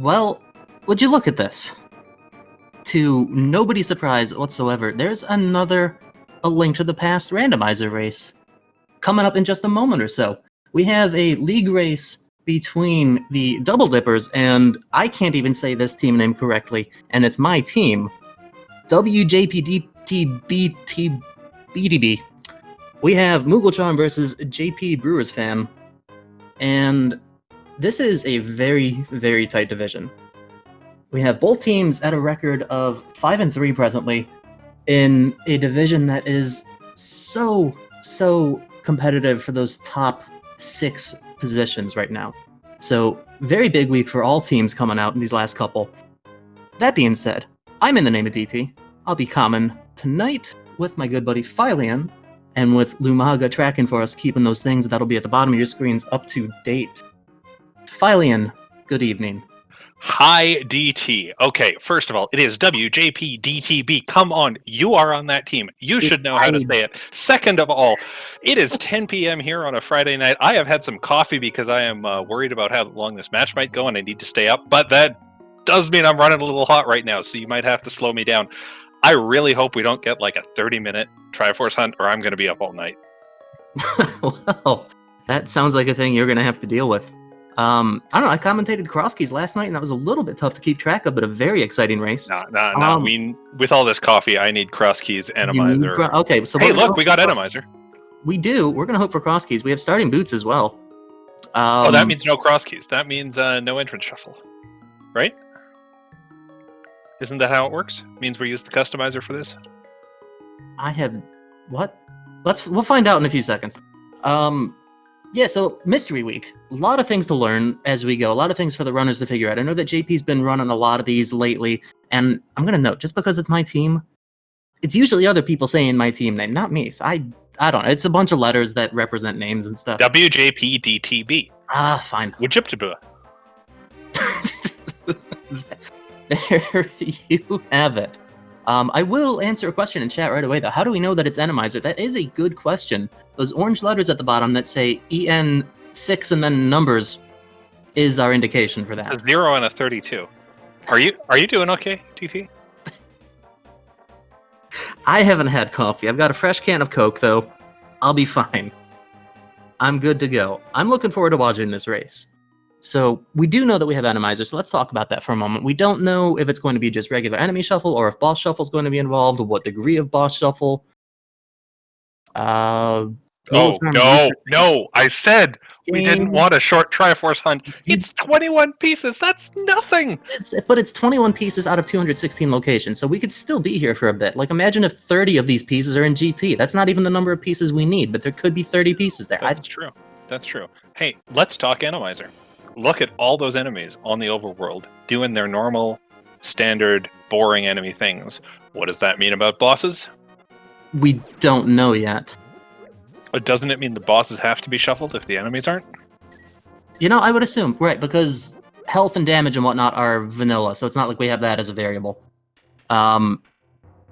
Well, would you look at this? To nobody's surprise whatsoever, there's another A Link to the Past randomizer race coming up in just a moment or so. We have a league race between the Double Dippers, and I can't even say this team name correctly, and it's my team, WJPDTBTBDB. We have mooglecharm versus JP BrewersFan, and this is a very, very tight division. We have both teams at a record of 5-3 presently in a division that is so competitive for those top 6 positions right now. So, very big week for all teams coming out in these last couple. That being said, I'm in the name of DT. I'll be common tonight with my good buddy Phylian, and with Lumaga tracking for us, keeping those things that'll be at the bottom of your screens up to date. Phylian, good evening. Hi, DT. Okay, first of all, it is WJPDTB. Come on, you are on that team. You should know how to say it. Second of all, it is 10 p.m. here on a Friday night. I have had some coffee because I am worried about how long this match might go and I need to stay up, but that does mean I'm running a little hot right now, so you might have to slow me down. I really hope we don't get like a 30-minute Triforce hunt or I'm going to be up all night. Well, that sounds like a thing you're going to have to deal with. I don't know, I commentated Cross Keys last night, and that was a little bit tough to keep track of, but a very exciting race. No. I mean, with all this coffee, I need Cross Keys, Randomizer. Okay, so hey, look, we got Randomizer. We do. We're going to hope for Cross Keys. We have starting boots as well. Oh, that means no Cross Keys. That means no entrance shuffle, right? Isn't that how it works? It means we use the customizer for this? What? We'll find out in a few seconds. Yeah, so Mystery Week. A lot of things to learn as we go. A lot of things for the runners to figure out. I know that JP's been running a lot of these lately, and I'm going to note, just because it's my team, it's usually other people saying my team name, not me. So I don't know. It's a bunch of letters that represent names and stuff. WJPDTB. Ah, fine. Wajiptabua. There you have it. I will answer a question in chat right away, though. How do we know that it's Randomizer? That is a good question. Those orange letters at the bottom that say EN6 and then numbers is our indication for that. It's a 0 and a 32. Are you doing okay, TT? I haven't had coffee. I've got a fresh can of Coke, though. I'll be fine. I'm good to go. I'm looking forward to watching this race. So we do know that we have Randomizer, so let's talk about that for a moment. We don't know if it's going to be just regular enemy shuffle or if boss shuffle is going to be involved, what degree of boss shuffle. No! I said we didn't want a short Triforce hunt. It's 21 pieces. That's nothing. But it's 21 pieces out of 216 locations, so we could still be here for a bit. Like, imagine if 30 of these pieces are in GT. That's not even the number of pieces we need, but there could be 30 pieces there. That's true. That's true. Hey, let's talk Randomizer. Look at all those enemies on the overworld doing their normal, standard, boring enemy things. What does that mean about bosses? We don't know yet. But doesn't it mean the bosses have to be shuffled if the enemies aren't? You know, I would assume, right, because health and damage and whatnot are vanilla, so it's not like we have that as a variable.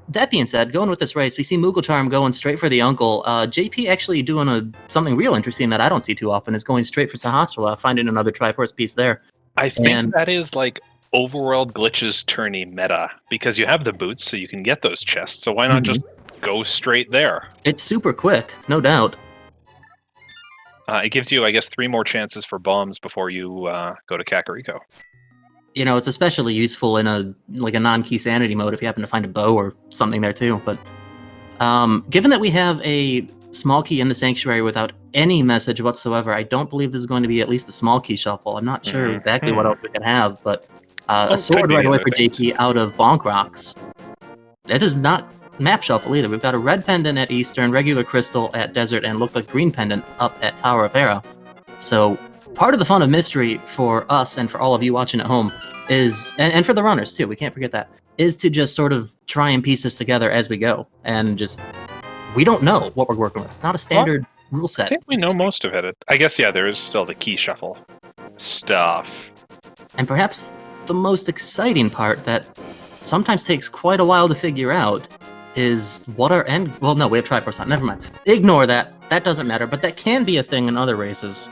That being said, going with this race, we see mooglecharm going straight for the uncle. JP actually doing something real interesting that I don't see too often, is going straight for Sahasrara, finding another Triforce piece there. I think that is like overworld glitches tourney meta, because you have the boots so you can get those chests, so why not just go straight there? It's super quick, no doubt. It gives you, I guess, 3 more chances for bombs before you go to Kakariko. You know, it's especially useful in a non-key sanity mode if you happen to find a bow or something there too. But given that we have a small key in the sanctuary without any message whatsoever, I don't believe this is going to be at least a small key shuffle. I'm not sure exactly what else we could have, but a sword right away for JP out of Bonk Rocks. That is not map shuffle either. We've got a red pendant at Eastern, regular crystal at Desert, and look like green pendant up at Tower of Hera. So part of the fun of Mystery for us and for all of you watching at home is, and for the runners too, we can't forget that, is to just sort of try and piece this together as we go. And just, we don't know what we're working with. It's not a standard rule set. I think we know most of it. I guess, yeah, there is still the key shuffle stuff. And perhaps the most exciting part that sometimes takes quite a while to figure out is what our end... Well, no, we have Triforce Hunt. Never mind. Ignore that. That doesn't matter. But that can be a thing in other races,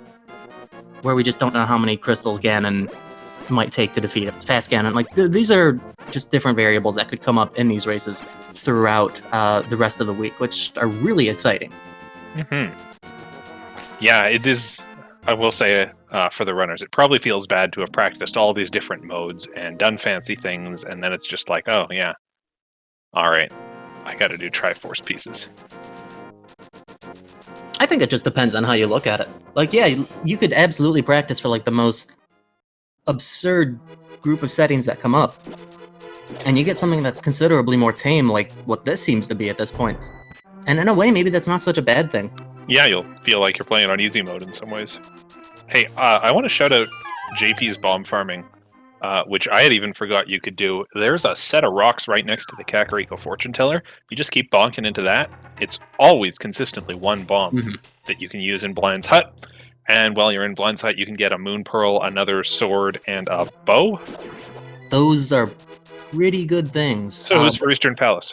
where we just don't know how many crystals Ganon might take to defeat, if it's fast cannon. Like, these are just different variables that could come up in these races throughout the rest of the week, which are really exciting. Yeah, it is. I will say, for the runners, it probably feels bad to have practiced all these different modes and done fancy things, and then it's just like, oh yeah, all right, I got to do Triforce pieces. I think it just depends on how you look at it. Like, yeah, you could absolutely practice for like the most absurd group of settings that come up, and you get something that's considerably more tame, like what this seems to be at this point. And in a way, maybe that's not such a bad thing. Yeah, you'll feel like you're playing on easy mode in some ways. Hey, I want to shout out JP's bomb farming, which I had even forgot you could do. There's a set of rocks right next to the Kakariko Fortune Teller. You just keep bonking into that. It's always consistently one bomb that you can use in Blind's Hut. And while you're in Blind's Hut, you can get a Moon Pearl, another sword, and a bow. Those are pretty good things. So who's for Eastern Palace?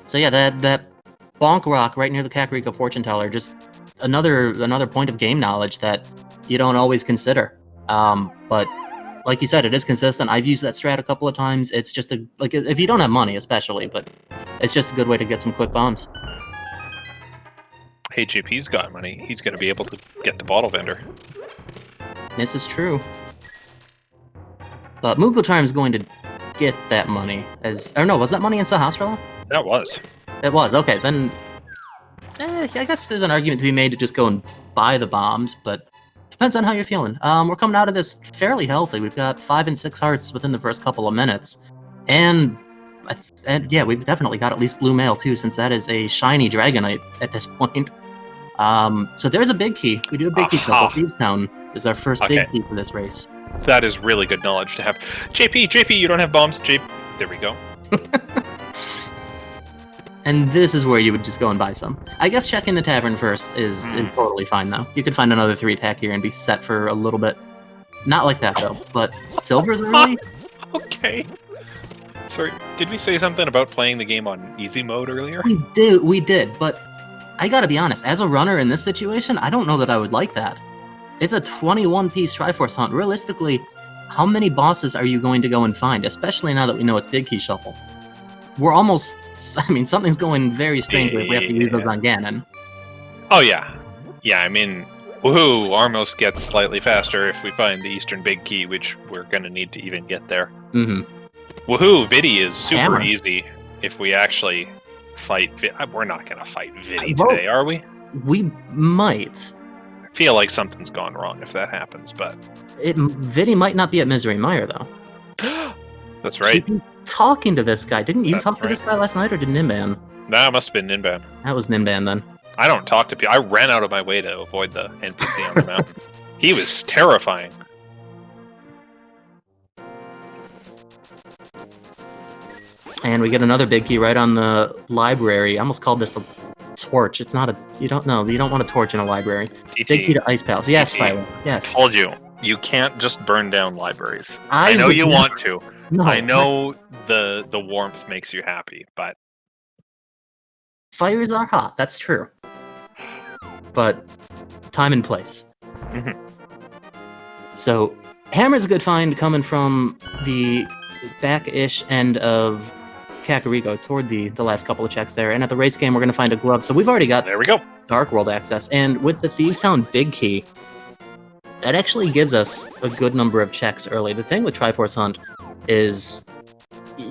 So yeah, that bonk rock right near the Kakariko Fortune Teller, just another point of game knowledge that you don't always consider. But like you said, it is consistent. I've used that strat a couple of times. It's just like if you don't have money, especially, but it's just a good way to get some quick bombs. Hey, JP's got money. He's going to be able to get the bottle vendor. This is true. But mooglecharm's going to get that money was that money in Sahasrara? That was. It was, okay, then I guess there's an argument to be made to just go and buy the bombs, but depends on how you're feeling. We're coming out of this fairly healthy. We've got 5 and 6 hearts within the first couple of minutes. And yeah, we've definitely got at least blue mail too, since that is a shiny Dragonite at this point. So there's a big key. We do a big key couple. Thievestown is our first big key for this race. That is really good knowledge to have. JP, you don't have bombs. There we go. And this is where you would just go and buy some. I guess checking the tavern first is totally fine, though. You could find another 3-pack here and be set for a little bit. Not like that, though. But silver's early? Okay. Sorry, did we say something about playing the game on easy mode earlier? We did, but I gotta be honest, as a runner in this situation, I don't know that I would like that. It's a 21-piece Triforce hunt. Realistically, how many bosses are you going to go and find, especially now that we know it's Big Key Shuffle? We're almost... I mean, something's going very strangely if we have to use those on Ganon. Oh, yeah. Yeah, I mean, woohoo, Armos gets slightly faster if we find the Eastern Big Key, which we're going to need to even get there. Woohoo, Vidi is super easy if we actually fight... We're not going to fight Vidi today, are we? We might. I feel like something's gone wrong if that happens, but... Vidi might not be at Misery Mire, though. That's right. Talking to this guy. Didn't you talk to this guy last night, or did Nimban? Nah, it must have been Nimban. That was Nimban, then. I don't talk to people. I ran out of my way to avoid the NPC on the mountain. He was terrifying. And we get another big key right on the library. I almost called this the torch. It's not a... You don't want a torch in a library. DT. Big key to Ice Palace. Yes, Philo. Yes. I told you. You can't just burn down libraries. I know you want to. No, I know the warmth makes you happy, but... Fires are hot, that's true. But time and place. So, Hammer's a good find coming from the back-ish end of Kakariko toward the last couple of checks there. And at the race game, we're going to find a glove. So we've already got there we go. Dark World access. And with the Thievestown Big Key, that actually gives us a good number of checks early. The thing with Triforce Hunt is,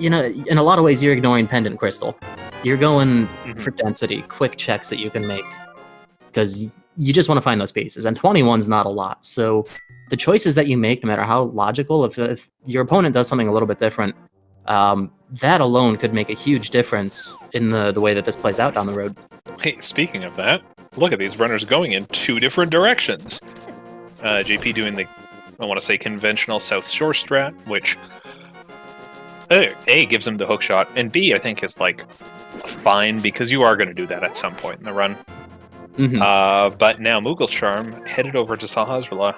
in a lot of ways, you're ignoring Pendant Crystal. You're going for density, quick checks that you can make, because you just want to find those pieces, and 21's not a lot. So the choices that you make, no matter how logical, if your opponent does something a little bit different, that alone could make a huge difference in the way that this plays out down the road. Hey, speaking of that, look at these runners going in 2 different directions. JP doing the, I want to say, conventional South Shore strat, which A, gives him the hook shot, and B, I think is like fine, because you are going to do that at some point in the run. But now mooglecharm headed over to Sahasrara.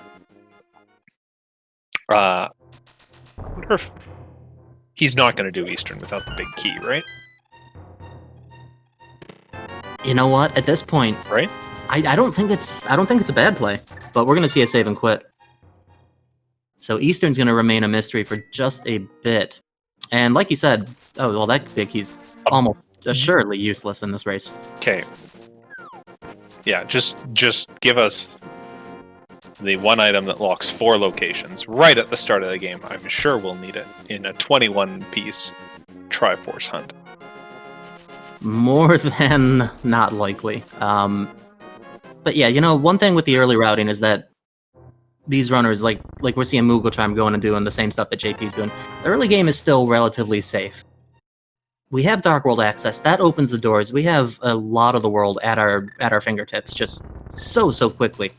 I wonder if he's not going to do Eastern without the big key, right? You know what? At this point, right? I don't think it's a bad play, but we're gonna see a save and quit. So Eastern's gonna remain a mystery for just a bit, and like you said, oh well, that big key's almost assuredly useless in this race. Okay. Yeah, just give us the one item that locks 4 locations right at the start of the game. I'm sure we'll need it in a 21-piece Triforce hunt. More than not likely. But yeah, you know, one thing with the early routing is that these runners, like we're seeing mooglecharm going and doing the same stuff that JP's doing. The early game is still relatively safe. We have Dark World access. That opens the doors. We have a lot of the world at our fingertips, just so quickly.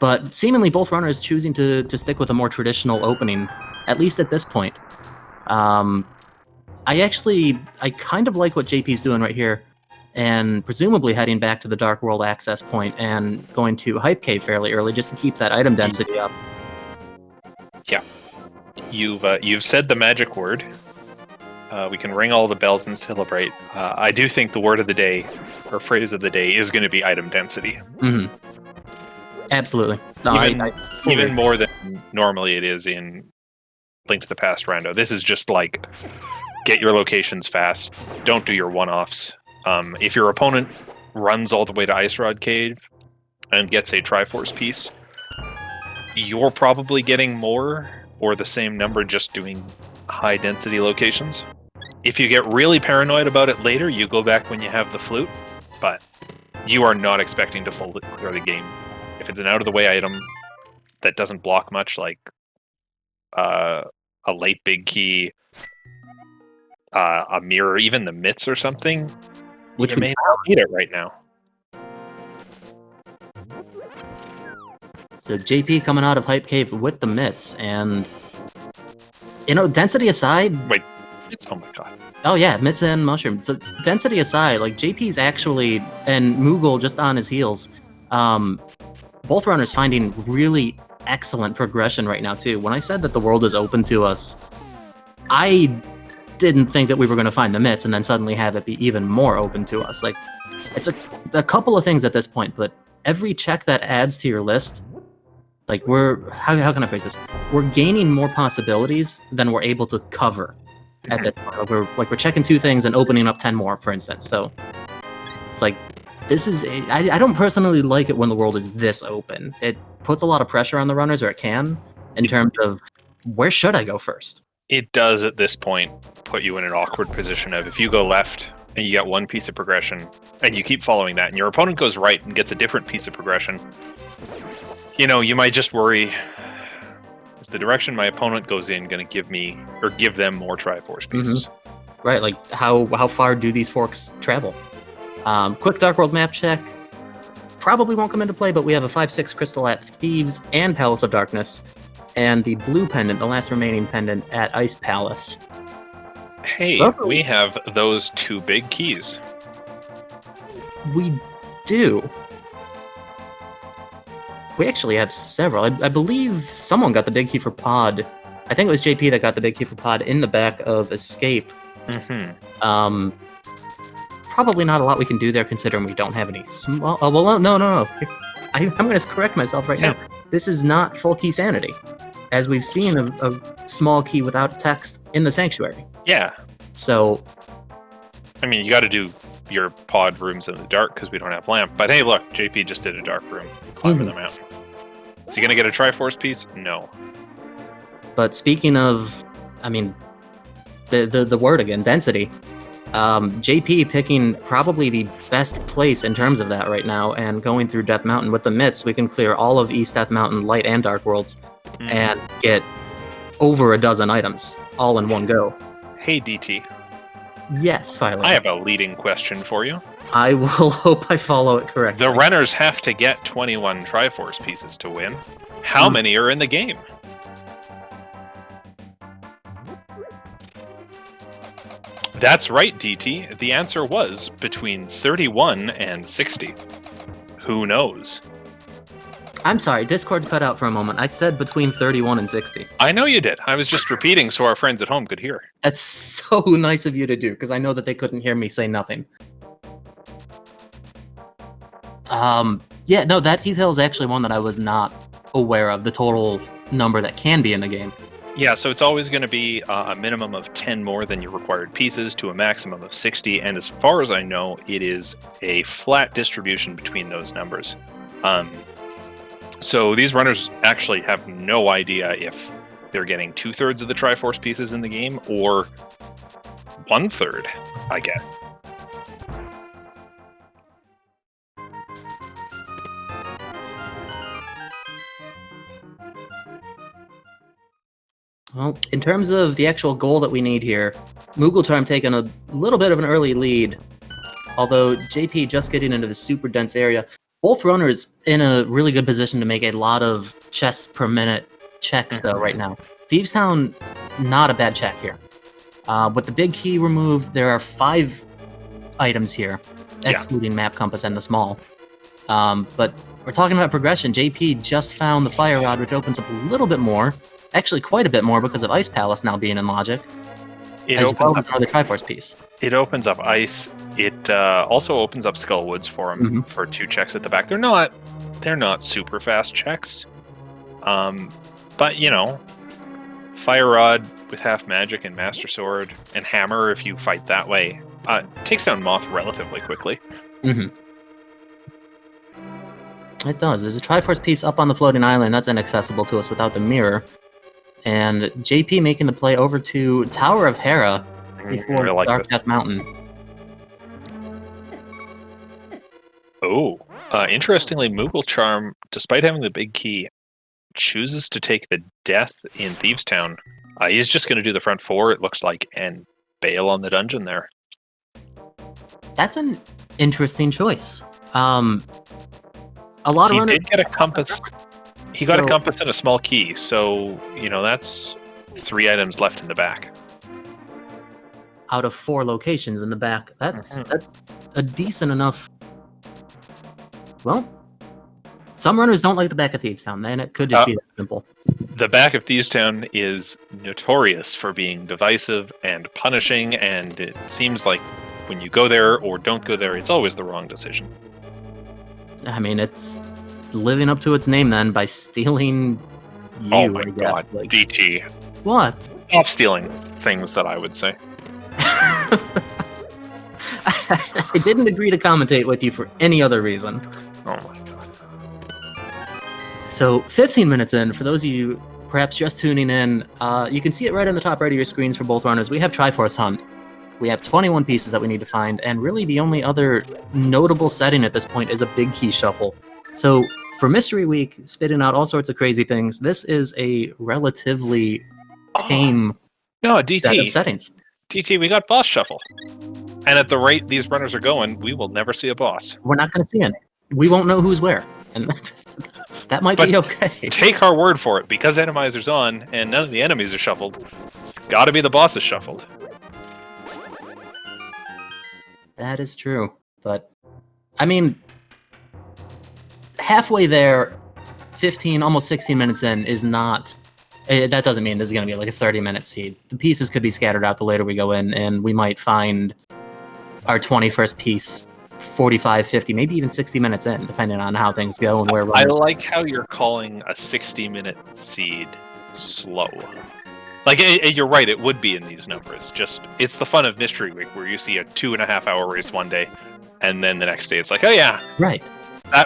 But seemingly both runners choosing to stick with a more traditional opening, at least at this point. I kind of like what JP's doing right here, and presumably heading back to the Dark World access point and going to Hype Cave fairly early just to keep that item density up. Yeah, you've said the magic word. We can ring all the bells and celebrate. I do think the word of the day, or phrase of the day, is going to be item density. Mm-hmm. Absolutely. No, even more than normally it is in Link to the Past Rando. This is just like, get your locations fast. Don't do your one-offs. If your opponent runs all the way to Ice Rod Cave and gets a Triforce piece, you're probably getting more or the same number just doing high-density locations. If you get really paranoid about it later, you go back when you have the flute, but you are not expecting to full clear the game. If it's an out-of-the-way item that doesn't block much, like a late big key, a mirror, even the mitts or something, which you may not need it right now. So JP coming out of Hype Cave with the mitts, and you know, density aside. Wait, it's oh my god. Oh yeah, mitts and mushroom. So density aside, like JP's actually, and Moogle just on his heels. Both runners finding really excellent progression right now too. When I said that the world is open to us, I didn't think that we were going to find the mitts and then suddenly have it be even more open to us. Like, it's a couple of things at this point, but every check that adds to your list, like how can I phrase this? We're gaining more possibilities than we're able to cover at this point. We're checking 2 things and opening up 10 more, for instance. So it's like, this is I don't personally like it when the world is this open. It puts a lot of pressure on the runners, or it can, in terms of where should I go first. It does at this point put you in an awkward position of, if you go left and you get one piece of progression and you keep following that and your opponent goes right and gets a different piece of progression, you know, you might just worry, is the direction my opponent goes in going to give me or give them more Triforce pieces? Mm-hmm. Right, like how far do these forks travel? Quick Dark World map check. Probably won't come into play, but we have a 5/6 crystal at Thieves and Palace of Darkness, and the blue pendant, the last remaining pendant, at Ice Palace. Hey, we have those 2 big keys. We do. We actually have several. I believe someone got the big key for Pod. I think it was JP that got the big key for Pod in the back of Escape. Mm-hmm. Probably not a lot we can do there, considering we don't have any small... Oh, well, no. I'm going to correct myself right now. This is not full key sanity, as we've seen a small key without text in the Sanctuary. Yeah. So... I mean, you got to do your pod rooms in the dark because we don't have lamp. But hey, look, JP just did a dark room. Climb them out. Is he going to get a Triforce piece? No. But speaking of, I mean, the word again, density... JP picking probably the best place in terms of that right now, and going through Death Mountain with the mitts, we can clear all of East Death Mountain, Light and Dark Worlds, and get over a dozen items, all in one go. Hey, DT. Yes, Philo. I have a leading question for you. I will hope I follow it correctly. The runners have to get 21 Triforce pieces to win. How many are in the game? That's right, DT. The answer was between 31 and 60. Who knows? I'm sorry, Discord cut out for a moment. I said between 31 and 60. I know you did. I was just repeating so our friends at home could hear. That's so nice of you to do, because I know that they couldn't hear me say nothing. Yeah, no, that detail is actually one that I was not aware of, the total number that can be in the game. Yeah, so it's always going to be a minimum of 10 more than your required pieces to a maximum of 60. And as far as I know, it is a flat distribution between those numbers. So these runners actually have no idea if they're getting 2/3 of the Triforce pieces in the game or 1/3, I guess. Well, in terms of the actual goal that we need here, mooglecharm taking a little bit of an early lead, although JP just getting into the super dense area. Both runners in a really good position to make a lot of chests per minute checks, though, right now. Thievestown, not a bad check here. With the big key removed, there are 5 items here, excluding map compass and the small. But we're talking about progression. JP just found the fire rod, which opens up a little bit more. Actually, quite a bit more because of Ice Palace now being in logic. It as opens well as up another Triforce piece. It opens up ice. It also opens up Skullwoods for him for 2 checks at the back. They're not super fast checks, but you know, Fire Rod with half magic and Master Sword and Hammer if you fight that way takes down Moth relatively quickly. It does. There's a Triforce piece up on the floating island that's inaccessible to us without the mirror. And JP making the play over to Tower of Hera before Dark Death Mountain. Oh, interestingly, mooglecharm, despite having the big key, chooses to take the death in Thievestown. He's just going to do the front 4, it looks like, and bail on the dungeon there. That's an interesting choice. A lot of runners... He did get a compass. He got a compass and a small key, so, you know, that's 3 items left in the back. Out of 4 locations in the back. That's a decent enough... Well, some runners don't like the back of Thievestown, then it could just be that simple. The back of Thievestown is notorious for being divisive and punishing, and it seems like when you go there or don't go there, it's always the wrong decision. I mean, it's living up to its name then by stealing you, oh my I guess. God, like, DT. What? Stop stealing things that I would say. I didn't agree to commentate with you for any other reason. Oh my God. So 15 minutes in, for those of you perhaps just tuning in, you can see it right on the top right of your screens for both runners. We have Triforce Hunt. We have 21 pieces that we need to find, and really the only other notable setting at this point is a big key shuffle. So for Mystery Week, spitting out all sorts of crazy things, this is a relatively tame set of settings. DT, we got boss shuffle. And at the rate these runners are going, we will never see a boss. We're not going to see any. We won't know who's where. And that might be okay. Take our word for it, because Randomizer's on and none of the enemies are shuffled. It's got to be the bosses shuffled. That is true. But, I mean, halfway there, 15, almost 16 minutes in is not... that doesn't mean this is going to be like a 30-minute seed. The pieces could be scattered out the later we go in, and we might find our 21st piece 45, 50, maybe even 60 minutes in, depending on how things go and where. I like how you're calling a 60-minute seed slow. Like, you're right, it would be in these numbers. Just, it's the fun of Mystery Week, where you see a 2.5-hour race one day, and then the next day it's like, oh yeah. Right.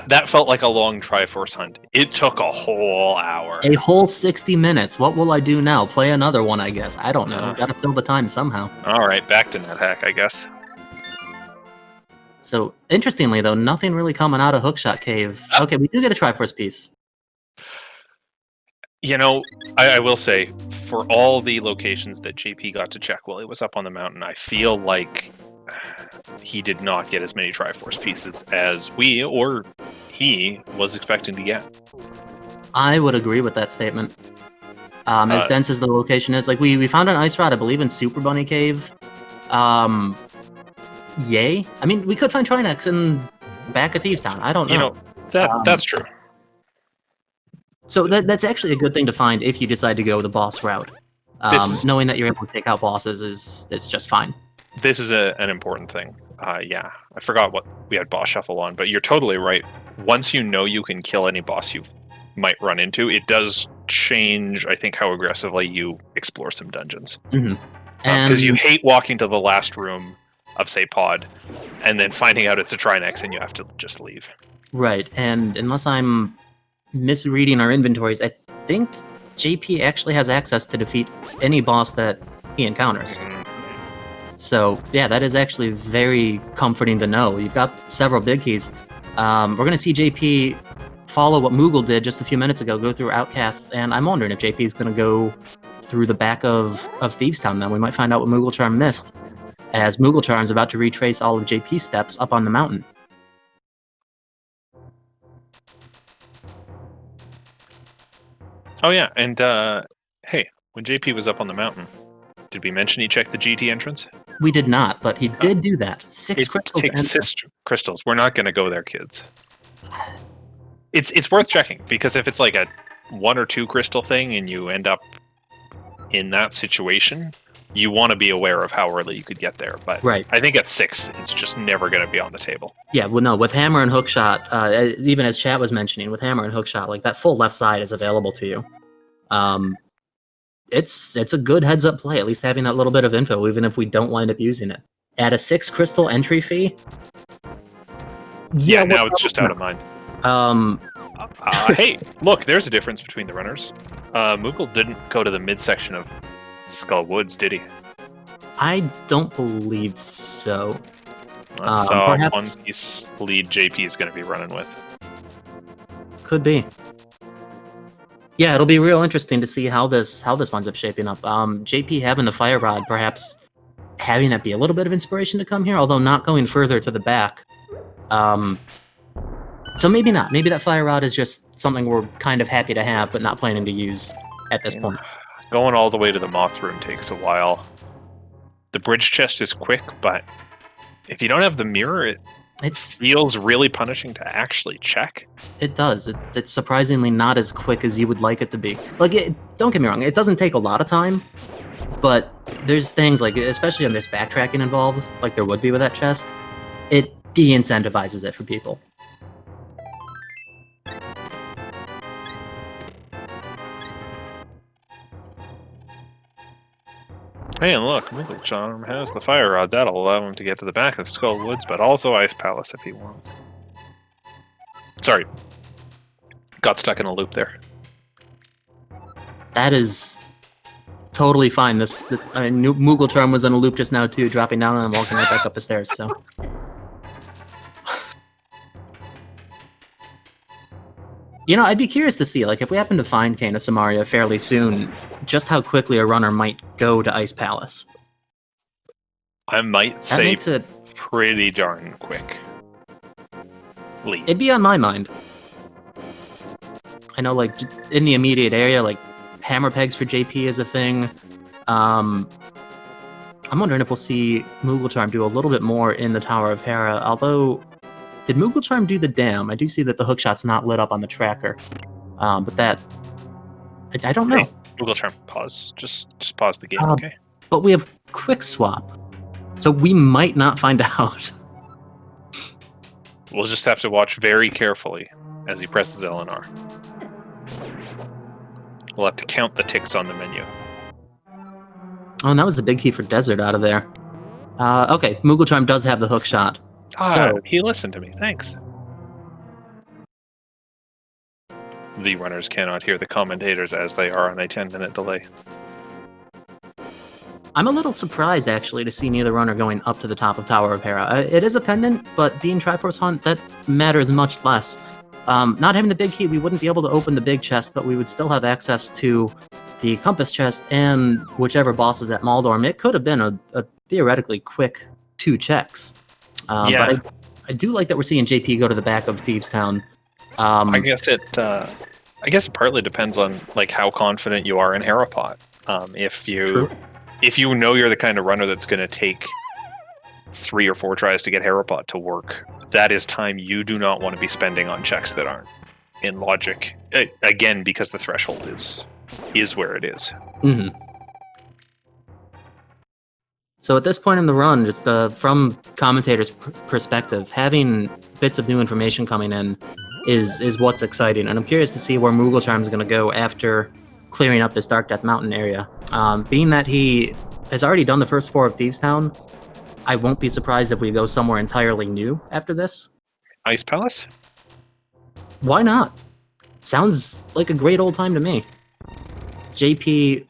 That felt like a long Triforce hunt. It took a whole hour. A whole 60 minutes. What will I do now? Play another one, I guess. I don't know. Gotta fill the time somehow. Alright, back to NetHack, I guess. So, interestingly, though, nothing really coming out of Hookshot Cave. Okay, we do get a Triforce piece. You know, I will say, for all the locations that JP got to check while he was up on the mountain, I feel like he did not get as many Triforce pieces as we or he was expecting to get. I would agree with that statement. As dense as the location is, like we found an ice rod, I believe, in Super Bunny Cave. Yay! I mean, we could find Trinex in back of Thievestown. I don't know. You know, that's true. So that's actually a good thing to find if you decide to go the boss route. Knowing that you're able to take out bosses is just fine. this is an important thing. Yeah, I forgot what we had boss shuffle on, but you're totally right. Once you know you can kill any boss you might run into, it does change, I think, how aggressively you explore some dungeons. Mm-hmm. Because you hate walking to the last room of, say, Pod, and then finding out it's a Trinex and you have to just leave. Right, and unless I'm misreading our inventories, I think JP actually has access to defeat any boss that he encounters. So, yeah, that is actually very comforting to know. You've got several big keys. We're going to see JP follow what Moogle did just a few minutes ago, go through Outcasts, and I'm wondering if JP is going to go through the back of Thievestown then. We might find out what Mooglecharm missed, as Mooglecharm is about to retrace all of JP's steps up on the mountain. Oh, yeah, and hey, when JP was up on the mountain, did we mention he checked the GT entrance? We did not, but he did do that. Six crystals. We're not going to go there, kids. It's worth checking, because if it's like a 1 or 2 crystal thing and you end up in that situation, you want to be aware of how early you could get there. But right. I think at 6, it's just never going to be on the table. Yeah, well, no, with hammer and hookshot, even as chat was mentioning, with hammer and hookshot, like that full left side is available to you. It's a good heads up play, at least having that little bit of info, even if we don't wind up using it. At a 6 crystal entry fee. Yeah, now it's just out of mind. Hey, look, there's a difference between the runners. Moogle didn't go to the midsection of Skull Woods, did he? I don't believe so. That's one piece lead JP is going to be running with. Could be. Yeah, it'll be real interesting to see how this winds up shaping up. JP having the fire rod, perhaps having that be a little bit of inspiration to come here, although not going further to the back. So maybe not. Maybe that fire rod is just something we're kind of happy to have, but not planning to use at this point. Going all the way to the moth room takes a while. The bridge chest is quick, but if you don't have the mirror, it feels really punishing to actually check. It does. It's surprisingly not as quick as you would like it to be. Like, don't get me wrong, it doesn't take a lot of time, but there's things like, especially when there's backtracking involved, like there would be with that chest, it de-incentivizes it for people. Hey, and look, Mooglecharm has the fire rod. That'll allow him to get to the back of Skull Woods, but also Ice Palace if he wants. Sorry. Got stuck in a loop there. That is totally fine. Mooglecharm was in a loop just now too, dropping down and walking right back up the stairs, so... You know, I'd be curious to see, like, if we happen to find Kane of Samaria fairly soon, just how quickly a runner might go to Ice Palace. I might say pretty darn quick. It'd be on my mind. I know, like, in the immediate area, like, hammer pegs for JP is a thing. I'm wondering if we'll see Mooglecharm do a little bit more in the Tower of Hera, although... Did Mooglecharm do the dam? I do see that the hookshot's not lit up on the tracker. But that... I don't know. Hey, Mooglecharm, pause. Just pause the game, okay? But we have Quick Swap. So we might not find out. We'll just have to watch very carefully as he presses LNR. We'll have to count the ticks on the menu. Oh, and that was the big key for Desert out of there. Okay, Mooglecharm does have the hookshot. So, he listened to me. Thanks. The runners cannot hear the commentators as they are on a 10-minute delay. I'm a little surprised, actually, to see neither runner going up to the top of Tower of Hera. It is a pendant, but being Triforce Hunt, that matters much less. Not having the big key, we wouldn't be able to open the big chest, but we would still have access to the compass chest and whichever boss is at Maldorm. It could have been a theoretically quick 2 checks. Yeah. But I do like that we're seeing JP go to the back of Thievestown. I guess it partly depends on like how confident you are in Herapot. If you know you're the kind of runner that's going to take 3 or 4 tries to get Herapot to work, that is time you do not want to be spending on checks that aren't in logic. Again, because the threshold is where it is. Mm-hmm. So at this point in the run, just from commentators' perspective, having bits of new information coming in is what's exciting, and I'm curious to see where mooglecharm is going to go after clearing up this Dark Death Mountain area. Being that he has already done the first 4 of Thieves Town, I won't be surprised if we go somewhere entirely new after this. Ice Palace? Why not? Sounds like a great old time to me. JP...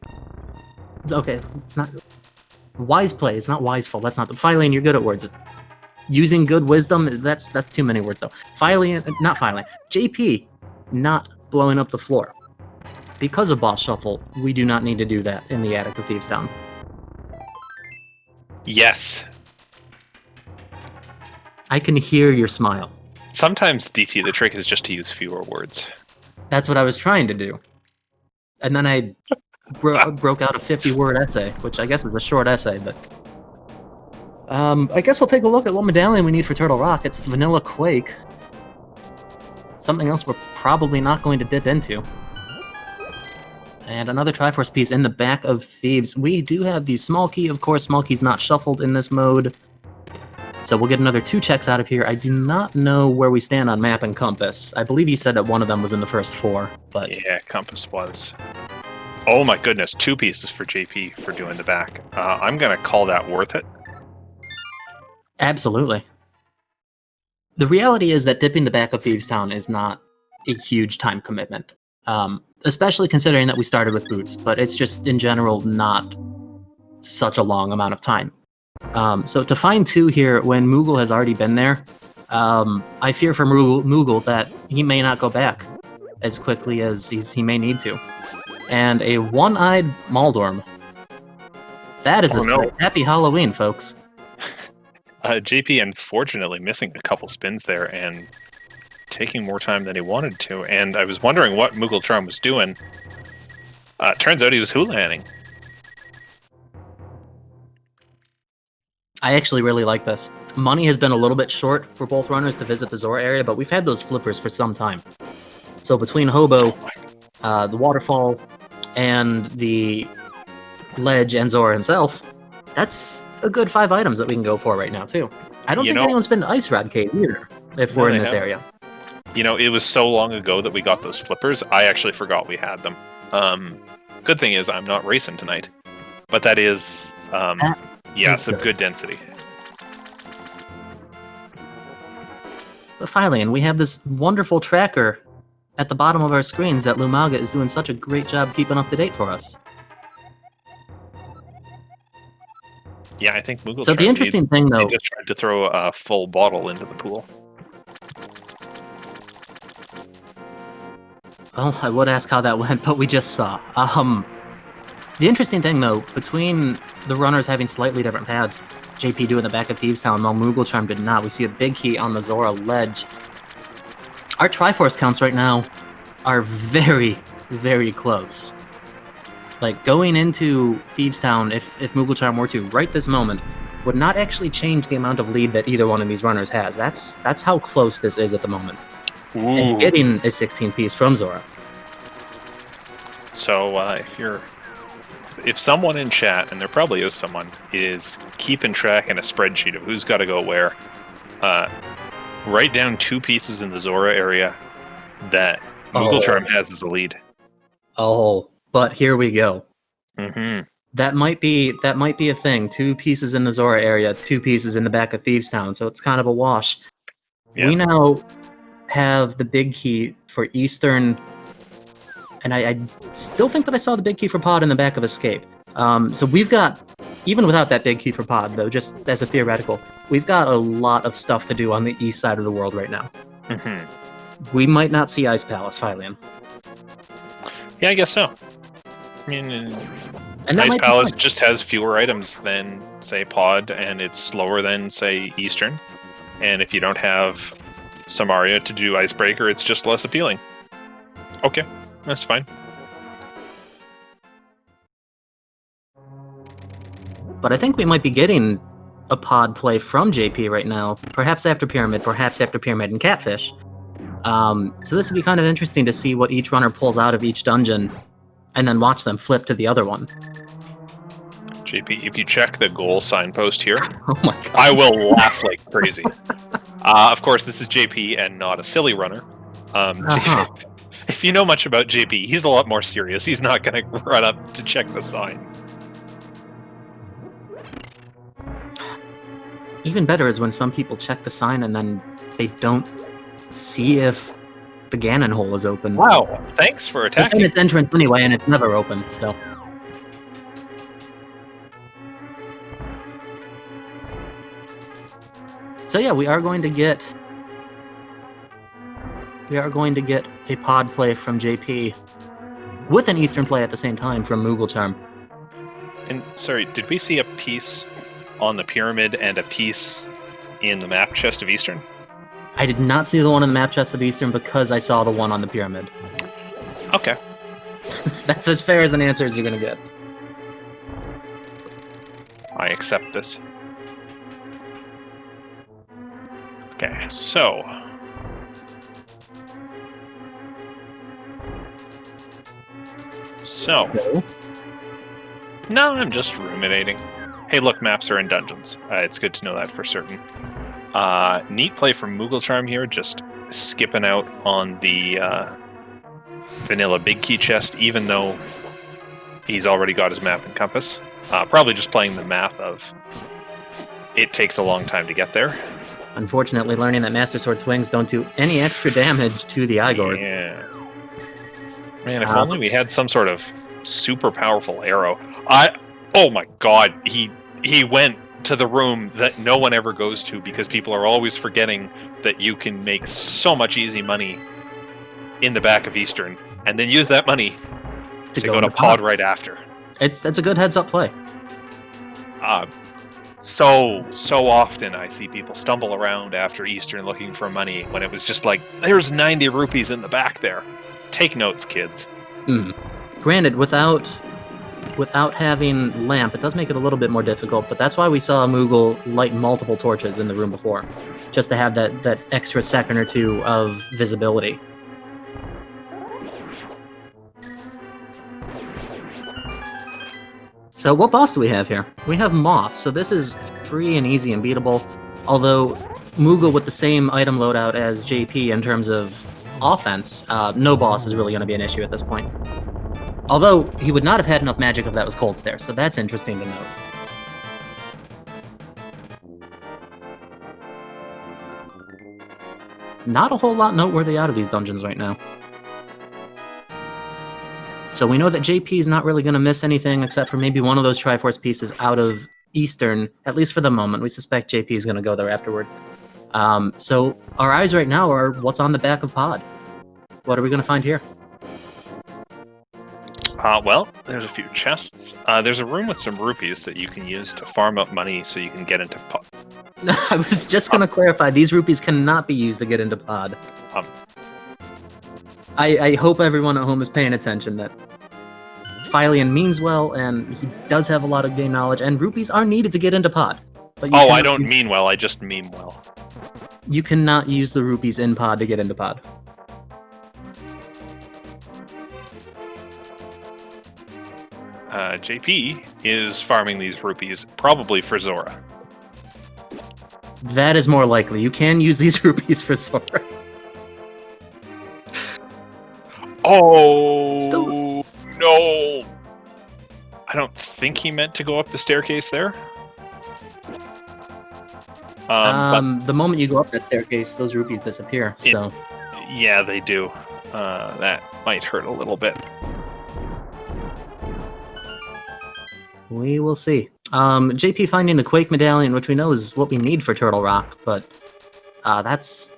Okay, it's not... Wise play, it's not wiseful. That's not... Phylane, you're good at words. Using good wisdom, that's too many words, though. Not Phylane. JP not blowing up the floor. Because of Boss Shuffle, we do not need to do that in the attic of Thieves Town. Yes. I can hear your smile. Sometimes, DT, the trick is just to use fewer words. That's what I was trying to do. And then I broke out a 50-word essay, which I guess is a short essay, but... I guess we'll take a look at what medallion we need for Turtle Rock. It's Vanilla Quake. Something else we're probably not going to dip into. And another Triforce piece in the back of Thieves. We do have the small key, of course. Small key's not shuffled in this mode. So we'll get another 2 checks out of here. I do not know where we stand on map and compass. I believe you said that one of them was in the first 4, but... Yeah, compass was. Oh my goodness, 2 pieces for JP for doing the back. I'm going to call that worth it. Absolutely. The reality is that dipping the back of Thieves Town is not a huge time commitment. Especially considering that we started with boots, but it's just, in general, not such a long amount of time. So to find 2 here when Moogle has already been there, I fear for Moogle that he may not go back as quickly as he may need to. And a one-eyed Maldorm. That is sight. Happy Halloween, folks. JP, unfortunately, missing a couple spins there and taking more time than he wanted to. And I was wondering what mooglecharm was doing. Turns out he was hula-hanning. I actually really like this. Money has been a little bit short for both runners to visit the Zora area, but we've had those flippers for some time. So between Hobo, the waterfall, and the ledge and Zora himself, that's a good 5 items that we can go for right now, too. I don't think anyone's been to Ice Rod Cave either, if we're in this area. You know, it was so long ago that we got those flippers, I actually forgot we had them. Good thing is I'm not racing tonight. But that is, some good density. But finally, and we have this wonderful tracker at the bottom of our screens that Lumaga is doing such a great job keeping up to date for us. Yeah, I think Moogle. So the interesting thing, though, just tried to throw a full bottle into the pool. Oh, I would ask how that went, but we just saw. The interesting thing, though, between the runners having slightly different paths, JP doing the back of Thieves Town, while mooglecharm did not. We see a big key on the Zora ledge. Our Triforce counts right now are very, very close. Like, going into Thieves Town, if mooglecharm were to, right this moment, would not actually change the amount of lead that either one of these runners has. That's how close this is at the moment. Ooh. And getting a 16-piece from Zora. So, if someone in chat, and there probably is someone, is keeping track in a spreadsheet of who's got to go where, write down 2 pieces in the Zora area that mooglecharm has as a lead. Oh, but here we go. Mm-hmm. That might be a thing. 2 pieces in the Zora area, 2 pieces in the back of Thieves Town, so it's kind of a wash. Yeah. We now have the big key for Eastern, and I still think that I saw the big key for Pod in the back of Escape. So we've got, even without that big key for Pod, though, just as a theoretical, we've got a lot of stuff to do on the east side of the world right now. Mm-hmm. We might not see Ice Palace, Phylane. Yeah, I guess so. I mean, Ice Palace just has fewer items than, say, Pod, and it's slower than, say, Eastern. And if you don't have Samaria to do Icebreaker, it's just less appealing. Okay, that's fine. But I think we might be getting a Pod play from JP right now, perhaps after Pyramid and Catfish. So this would be kind of interesting to see what each runner pulls out of each dungeon, and then watch them flip to the other one. JP, if you check the goal signpost here, Oh my god. I will laugh like crazy. Of course, this is JP and not a silly runner. If you know much about JP, he's a lot more serious. He's not going to run up to check the sign. Even better is when some people check the sign and then they don't see if the Ganon hole is open. Wow, thanks for attacking. It's entrance anyway, and it's never open, so. So yeah, we are going to get a pod play from JP with an Eastern play at the same time from mooglecharm. And sorry, did we see a piece on the pyramid and a piece in the map chest of Eastern? I did not see the one in the map chest of Eastern because I saw the one on the pyramid. Okay. That's as fair as an answer as you're gonna get. I accept this. Okay, so... No, I'm just ruminating. Hey, look, maps are in dungeons. It's good to know that for certain. Neat play from mooglecharm here, just skipping out on the vanilla big key chest, even though he's already got his map and compass. Probably just playing the math of it takes a long time to get there. Unfortunately, learning that Master Sword swings don't do any extra damage to the Igors. Yeah. Man, if only we had some sort of super powerful arrow. Oh my god, he went to the room that no one ever goes to because people are always forgetting that you can make so much easy money in the back of Eastern, and then use that money to go to pod right after. That's a good heads-up play. So often I see people stumble around after Eastern looking for money when it was just like, there's 90 rupees in the back there. Take notes, kids. Granted, without having lamp, it does make it a little bit more difficult, but that's why we saw Moogle light multiple torches in the room before, just to have that extra second or two of visibility. So what boss do we have here? We have Moth, so this is free and easy and beatable, although Moogle with the same item loadout as JP in terms of offense, no boss is really going to be an issue at this point. Although, he would not have had enough magic if that was Cold Stare, so that's interesting to note. Not a whole lot noteworthy out of these dungeons right now. So we know that JP is not really going to miss anything except for maybe one of those Triforce pieces out of Eastern, at least for the moment. We suspect JP is going to go there afterward. So our eyes right now are what's on the back of Pod. What are we going to find here? Well, there's a few chests. There's a room with some rupees that you can use to farm up money so you can get into Pod. I was just going to clarify, these rupees cannot be used to get into Pod. I hope everyone at home is paying attention that Phylian means well, and he does have a lot of game knowledge, and rupees are needed to get into Pod. But I don't mean well, I just meme well. You cannot use the rupees in Pod to get into Pod. JP is farming these rupees, probably for Zora. That is more likely. You can use these rupees for Zora. Oh, Still... no! I don't think he meant to go up the staircase there. The moment you go up that staircase, those rupees disappear, so... Yeah, they do. That might hurt a little bit. We will see. JP finding the Quake Medallion, which we know is what we need for Turtle Rock, but that's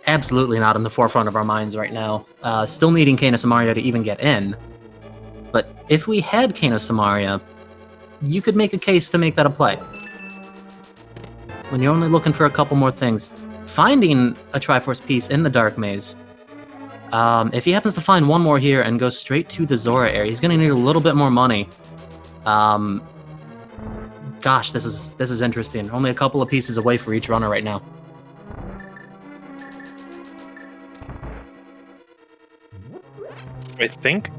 absolutely not in the forefront of our minds right now. Still needing Cane of Samaria to even get in. But if we had Cane of Samaria, you could make a case to make that a play. When you're only looking for a couple more things. Finding a Triforce piece in the Dark Maze, if he happens to find one more here and go straight to the Zora area, he's going to need a little bit more money. Gosh, this is interesting. Only a couple of pieces away for each runner right now. I think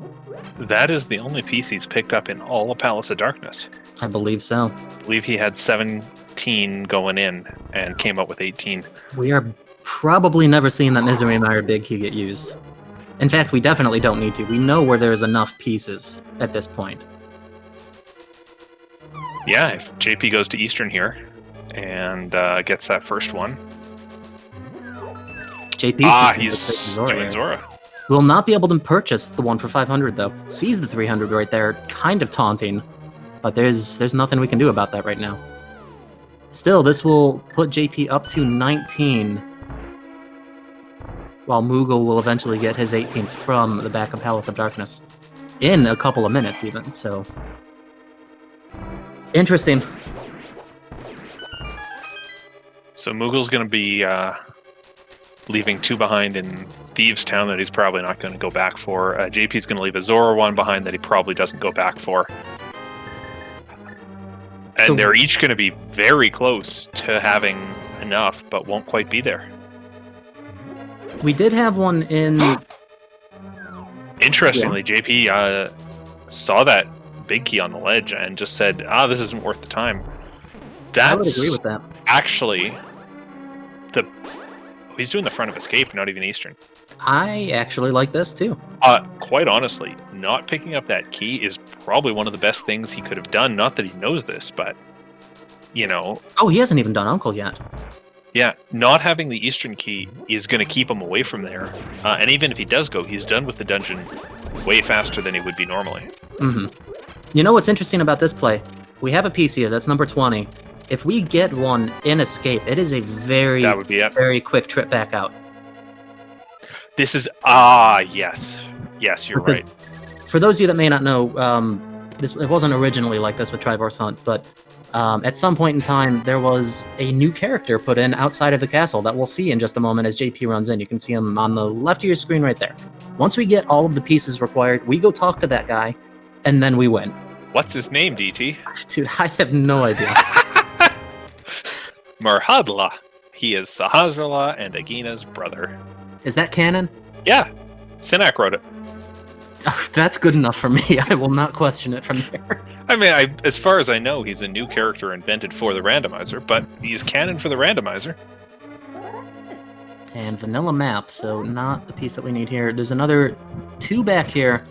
That is the only piece he's picked up in all of Palace of Darkness. I believe so. I believe he had 17 going in and came up with 18. We are probably never seeing that Misery Mire big key get used. In fact, we definitely don't need to. We know where there's enough pieces at this point. Yeah, if JP goes to Eastern here and gets that first one. He's doing Zora. Will not be able to purchase the one for 500 though. Sees the 300 right there, kind of taunting, but there's nothing we can do about that right now. Still, this will put JP up to 19, while Moogle will eventually get his 18 from the back of Palace of Darkness in a couple of minutes even. So interesting. So Moogle's going to be leaving 2 behind in Thieves Town that he's probably not going to go back for. JP's going to leave a Zora 1 behind that he probably doesn't go back for. And So- they're each going to be very close to having enough, but won't quite be there. We did have one in... Interestingly, JP saw that big key on the ledge and just said, this isn't worth the time. I would agree with that. Actually, he's doing the front of escape, not even Eastern. I actually like this too. Quite honestly, not picking up that key is probably one of the best things he could have done. Not that he knows this, but, you know... Oh, he hasn't even done Uncle yet. Yeah, not having the Eastern key is going to keep him away from there. And even if he does go, he's done with the dungeon way faster than he would be normally. Mm-hmm. You know what's interesting about this play? We have a piece here, that's number 20. If we get one in escape, it is a very, That would be it. very quick trip back out. This is... yes. Yes, you're right. For those of you that may not know, it wasn't originally like this with Trivorce Hunt, but at some point in time, there was a new character put in outside of the castle that we'll see in just a moment as JP runs in. You can see him on the left of your screen right there. Once we get all of the pieces required, we go talk to that guy, and then we win. What's his name, DT? Dude, I have no idea. Marhadla. He is Sahasrahla and Agina's brother. Is that canon? Yeah, Sinak wrote it. Oh, that's good enough for me. I will not question it from there. I mean, as far as I know, he's a new character invented for the randomizer, but he's canon for the randomizer. And vanilla map, so not the piece that we need here. There's another 2 back here.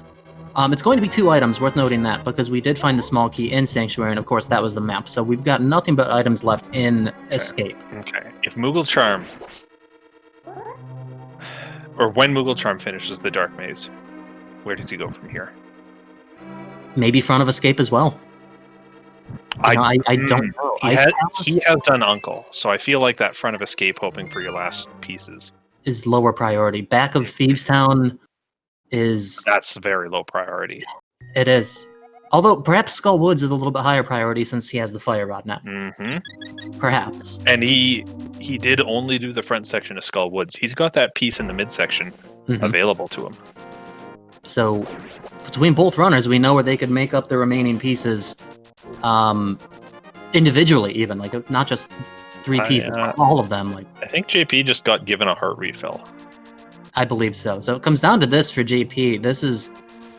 It's going to be 2 items, worth noting that, because we did find the small key in Sanctuary, and of course that was the map. So we've got nothing but items left in Escape. Okay, if mooglecharm... Or when mooglecharm finishes the Dark Maze, where does he go from here? Maybe front of Escape as well. I don't know. He has done Uncle, so I feel like that front of Escape, hoping for your last pieces, is lower priority. Back of Thieves Town is... That's very low priority. It is. Although perhaps Skull Woods is a little bit higher priority since he has the Fire Rod now. Mm-hmm. Perhaps. And he did only do the front section of Skull Woods. He's got that piece in the midsection available to him. So between both runners, we know where they could make up the remaining pieces individually, even, like not just 3 pieces, but all of them. Like I think JP just got given a heart refill. I believe so. So it comes down to this for JP. This is...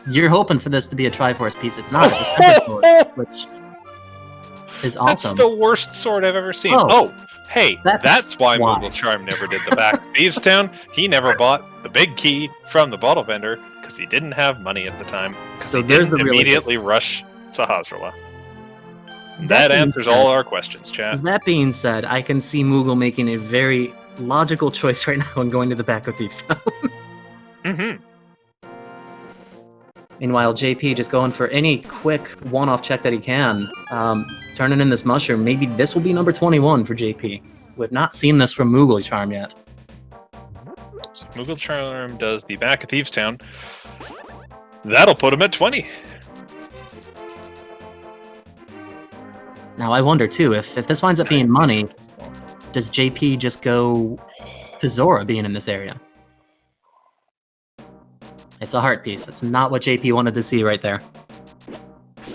You're hoping for this to be a Triforce piece. It's not. It's a sword, which is awesome. That's the worst sword I've ever seen. Hey, that's why mooglecharm never did the back of Thieves Town. He never bought the big key from the bottle vendor because he didn't have money at the time. So he there's didn't the immediately rush Sahasrahla. That answers all our questions, chat. That being said, I can see Moogle making a very logical choice right now and going to the back of Thieves Town. Mm-hmm. Meanwhile, JP just going for any quick one-off check that he can, turning in this mushroom. Maybe this will be number 21 for JP. We've not seen this from mooglecharm yet. So mooglecharm does the back of Thieves Town. That'll put him at 20. Now, I wonder, too, if this winds up being money, does JP just go to Zora being in this area? It's a heart piece. That's not what JP wanted to see right there. I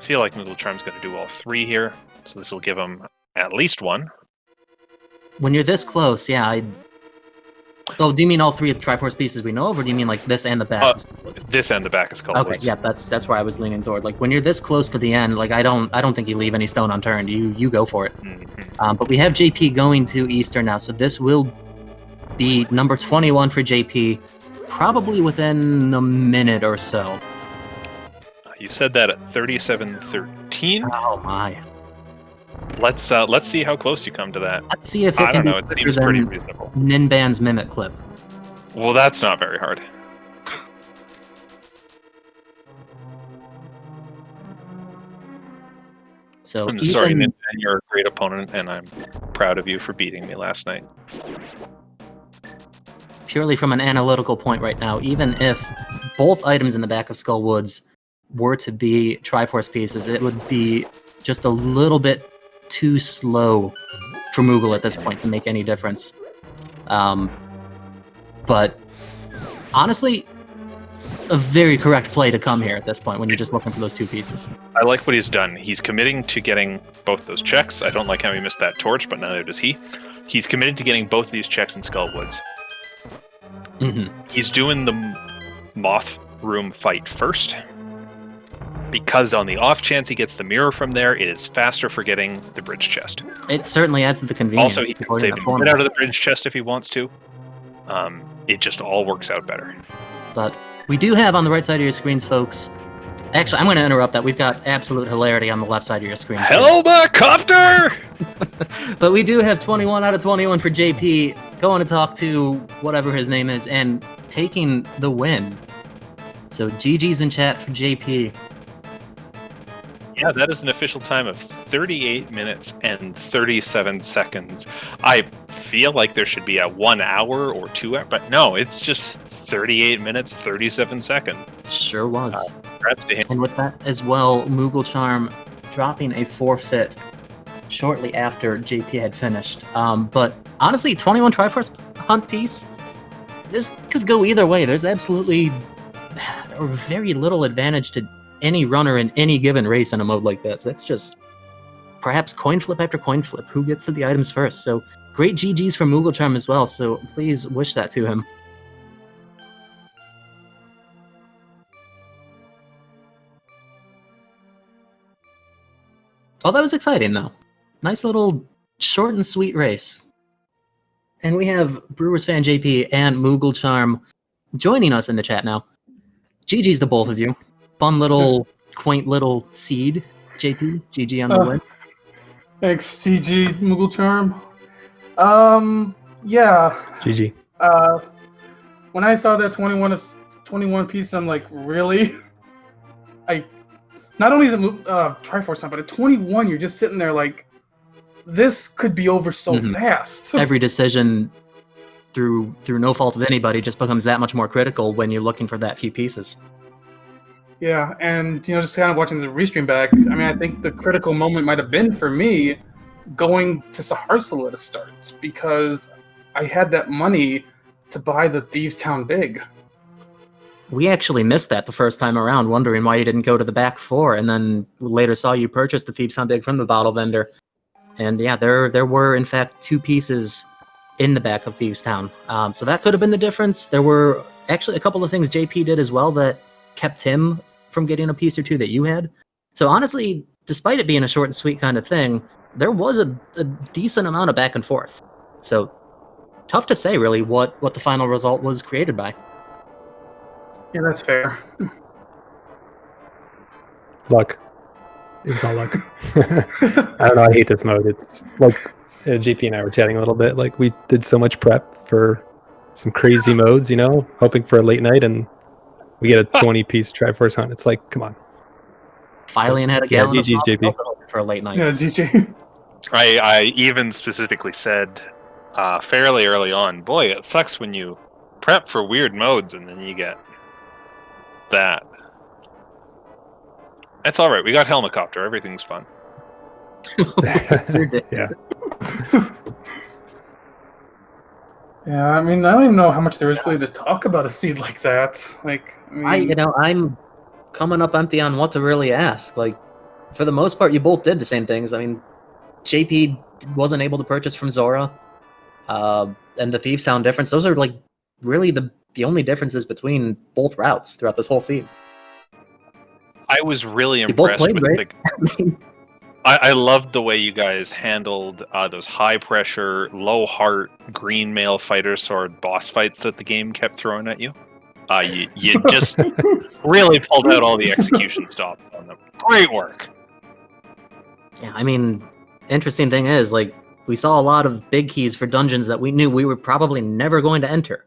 feel like mooglecharm's going to do all 3 here, so this will give him at least 1. When you're this close, yeah, Oh, do you mean all 3 of the Triforce pieces we know of, or do you mean like this and the back? This and the back is called. Okay, yeah, that's where I was leaning toward. Like when you're this close to the end, like I don't think you leave any stone unturned. You go for it. Mm-hmm. But we have JP going to Eastern now, so this will be number 21 for JP, probably within a minute or so. You said that at 37:13. Oh my! Let's see how close you come to that. Let's see if it I can don't know. be It seems pretty reasonable. Ninban's mimic clip. Well, that's not very hard. So I'm sorry, Ninban, you're a great opponent, and I'm proud of you for beating me last night. Purely from an analytical point right now, even if both items in the back of Skull Woods were to be Triforce pieces, it would be just a little bit too slow for Moogle at this point to make any difference. But honestly, a very correct play to come here at this point when you're just looking for those 2 pieces. I like what he's done. He's committing to getting both those checks. I don't like how he missed that torch, but neither does he. He's committed to getting both these checks in Skull Woods. Mm-hmm. He's doing the Moth Room fight first, because on the off chance he gets the mirror from there, it is faster for getting the bridge chest. It certainly adds to the convenience. Also, he can save him out of the bridge chest if he wants to. It just all works out better. But we do have on the right side of your screens, folks. Actually, I'm going to interrupt that. We've got absolute hilarity on the left side of your screen. Helicopter! But we do have 21 out of 21 for JP going to talk to whatever his name is and taking the win. So GG's in chat for JP. Yeah, that is an official time of 38 minutes and 37 seconds. I feel like there should be a 1 hour or 2 hours, but no, it's just 38 minutes, 37 seconds. Sure was. Congrats to him. And with that as well, mooglecharm dropping a forfeit shortly after JP had finished. But honestly, 21 Triforce Hunt piece, this could go either way. There's absolutely very little advantage to any runner in any given race in a mode like this. It's just perhaps coin flip after coin flip. Who gets to the items first? So great GG's for mooglecharm as well. So please wish that to him. Oh, that was exciting though. Nice little short and sweet race. And we have BrewersFanJP and mooglecharm joining us in the chat now. GG's to both of you. Fun little, quaint little seed. JP, GG on the win. Thanks, GG, mooglecharm. Yeah. GG. When I saw that 21 piece, I'm like, really? Not only is it Triforce Hunt, but at 21, you're just sitting there like, this could be over so fast. Every decision through no fault of anybody just becomes that much more critical when you're looking for that few pieces. Yeah, and just kind of watching the restream back, I mean, I think the critical moment might have been for me going to Saharsala to start, because I had that money to buy the Thieves Town Big. We actually missed that the first time around, wondering why you didn't go to the back 4, and then later saw you purchase the Thieves Town Big from the bottle vendor. And yeah, there were in fact 2 pieces in the back of Thieves Town. So that could have been the difference. There were actually a couple of things JP did as well that kept him from getting a piece or 2 that you had. So honestly, despite it being a short and sweet kind of thing, there was a decent amount of back and forth. So tough to say really what the final result was created by. Yeah, that's fair. Luck. It was all luck. I don't know, I hate this mode. It's like JP and I were chatting a little bit, like we did so much prep for some crazy modes, hoping for a late night, and we get a 20-piece Triforce Hunt. It's like, come on. Filing had a gallon GG's, JP. for a late night. Yeah, GG. I even specifically said fairly early on, boy, it sucks when you prep for weird modes and then you get that. That's all right. We got Helicopter. Everything's fun. Yeah. Yeah, I mean, I don't even know how much there is really to talk about a seed like that. Like, I mean, I'm coming up empty on what to really ask. Like, for the most part, you both did the same things. I mean, JP wasn't able to purchase from Zora, and the Thieves Town difference. Those are like really the only differences between both routes throughout this whole seed. I was really They both impressed played with great. I loved the way you guys handled those high pressure, low heart, green male fighter sword boss fights that the game kept throwing at you. You just really pulled out all the execution stops on them. Great work. Yeah, I mean, interesting thing is, like, we saw a lot of big keys for dungeons that we knew we were probably never going to enter.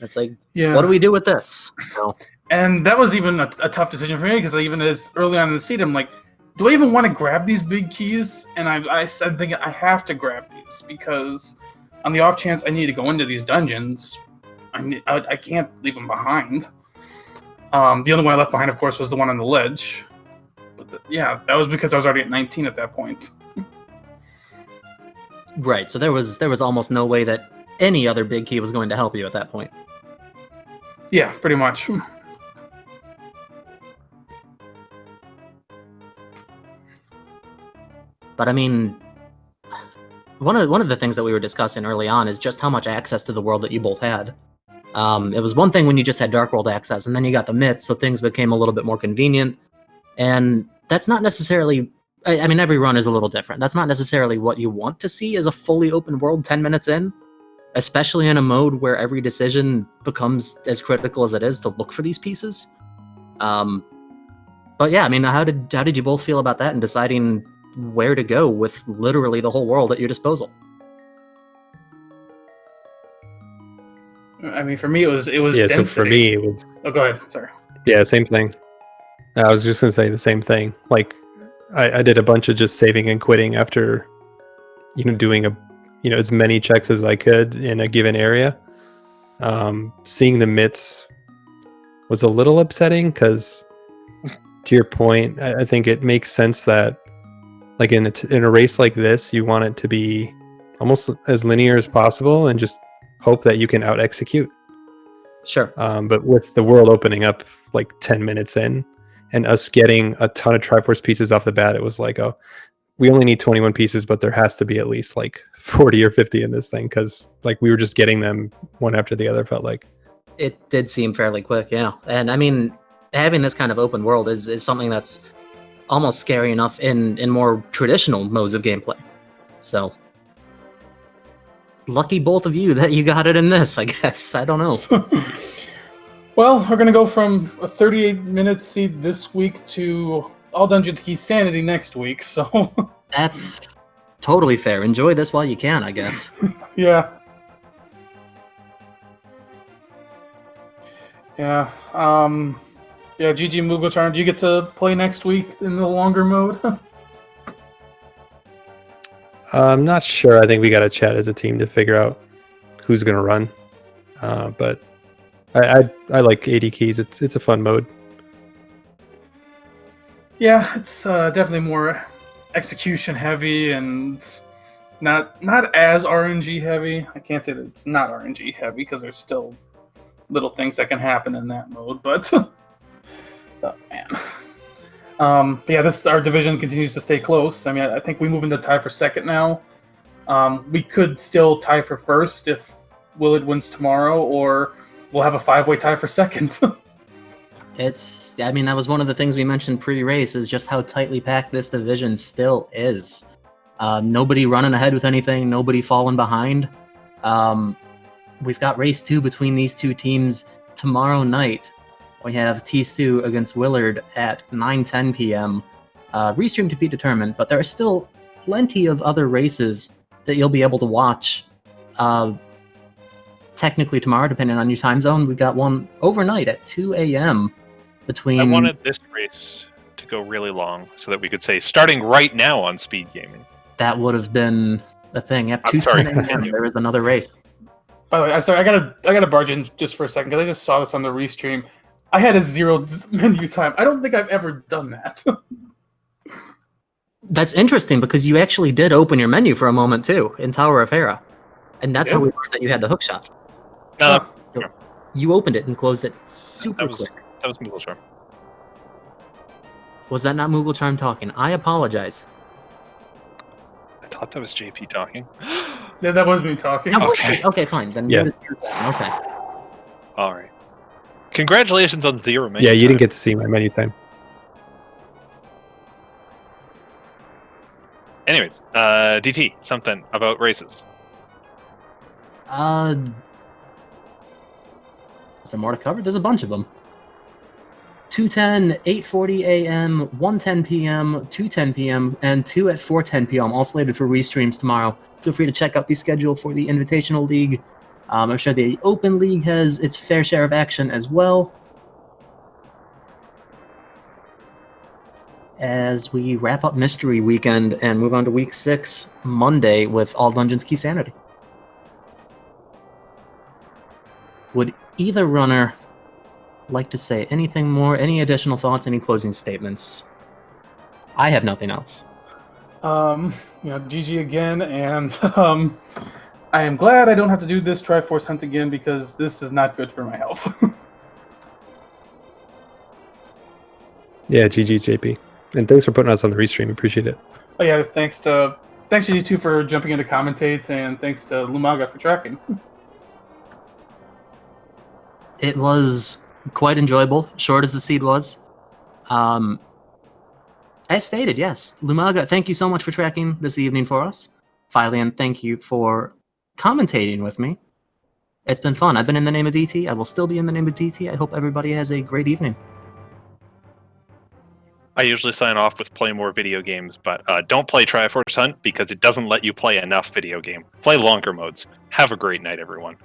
It's like, Yeah. what do we do with this? So, And that was even a tough decision for me, because even as early on in the seed, I'm like, do I even want to grab these big keys? And I started thinking I have to grab these, because on the off chance I need to go into these dungeons, I can't leave them behind. The only one I left behind, of course, was the one on the ledge. But yeah, that was because I was already at 19 at that point. right, so there was almost no way that any other big key was going to help you at that point. Yeah, pretty much. But I mean, one of the things that we were discussing early on is just how much access to the world that you both had. It was one thing when you just had Dark World access, and then you got the myths, so things became a little bit more convenient. And that's not necessarily... I mean, every run is a little different. That's not necessarily what you want to see as a fully open world 10 minutes in, especially in a mode where every decision becomes as critical as it is to look for these pieces. But yeah, I mean, how did you both feel about that and deciding where to go with literally the whole world at your disposal? I mean, for me, it was Yeah, density. so for me, it was... Oh, go ahead. Sorry. Yeah, same thing. I was just going to say the same thing. Like, I did a bunch of just saving and quitting after, doing as many checks as I could in a given area. Seeing the myths was a little upsetting because, to your point, I think it makes sense that, like in a race like this, you want it to be almost as linear as possible and just hope that you can out execute. Sure. But with the world opening up like 10 minutes in, and us getting a ton of Triforce pieces off the bat, it was like, oh, we only need 21 pieces, but there has to be at least like 40 or 50 in this thing, because like we were just getting them one after the other, felt like. It did seem fairly quick, yeah. And I mean, having this kind of open world is something that's almost scary enough in more traditional modes of gameplay. So, lucky both of you that you got it in this, I guess. I don't know. Well, we're going to go from a 38-minute seed this week to all dungeons key sanity next week, so... That's totally fair. Enjoy this while you can, I guess. Yeah. Yeah. Yeah, GG mooglecharm, do you get to play next week in the longer mode? I'm not sure. I think we got to chat as a team to figure out who's going to run. But I like 80 keys. It's a fun mode. Yeah, it's definitely more execution heavy and not as RNG heavy. I can't say that it's not RNG heavy because there's still little things that can happen in that mode, but oh man. But yeah, our division continues to stay close. I mean, I think we move into tie for second now. We could still tie for first if Willard wins tomorrow, or we'll have a 5-way tie for second. I mean, that was one of the things we mentioned pre-race, is just how tightly packed this division still is. Nobody running ahead with anything, nobody falling behind. We've got race 2 between these two teams tomorrow night. We have T-Stew against Willard at 9:10 p.m. Restream to be determined, but there are still plenty of other races that you'll be able to watch. Technically tomorrow, depending on your time zone. We've got one overnight at 2 a.m. between... I wanted this race to go really long so that we could say starting right now on SpeedGaming. That would have been a thing. Yep, I'm sorry. There is another race. By the way, sorry, I gotta barge in just for a second because I just saw this on the restream. I had a 0 menu time. I don't think I've ever done that. That's interesting because you actually did open your menu for a moment too in Tower of Hera, and that's how we learned that you had the hook shot. No, So you opened it and closed it super quick. That was mooglecharm. Was that not mooglecharm talking? I apologize. I thought that was JP talking. Yeah, that was me talking. Oh, Okay. okay, fine. Then Yeah. Okay. All right. Congratulations on 0 menu Yeah, you time. didn't get to see my menu time. Anyways, DT, something about races. Is there more to cover? There's a bunch of them. 2:10, 8:40 a.m., 1:10 p.m., 2:10 p.m., and 2 at 4:10 p.m. all slated for restreams tomorrow. Feel free to check out the schedule for the Invitational League. I'm sure the Open League has its fair share of action as well. As we wrap up Mystery Weekend and move on to Week 6, Monday, with All Dungeons Key Sanity. Would either runner like to say anything more? Any additional thoughts? Any closing statements? I have nothing else. GG again, and I am glad I don't have to do this Triforce hunt again because this is not good for my health. Yeah, GG JP. And thanks for putting us on the restream. Appreciate it. Oh yeah, thanks to you two for jumping in to commentate, and thanks to Lumaga for tracking. It was quite enjoyable, short as the seed was. As stated, yes. Lumaga, thank you so much for tracking this evening for us. Philian, thank you for commentating with me. It's been fun. I've been in the name of DT. I will still be in the name of DT. I hope everybody has a great evening. I usually sign off with play more video games, but don't play Triforce Hunt because it doesn't let you play enough video game. Play longer modes. Have a great night, everyone.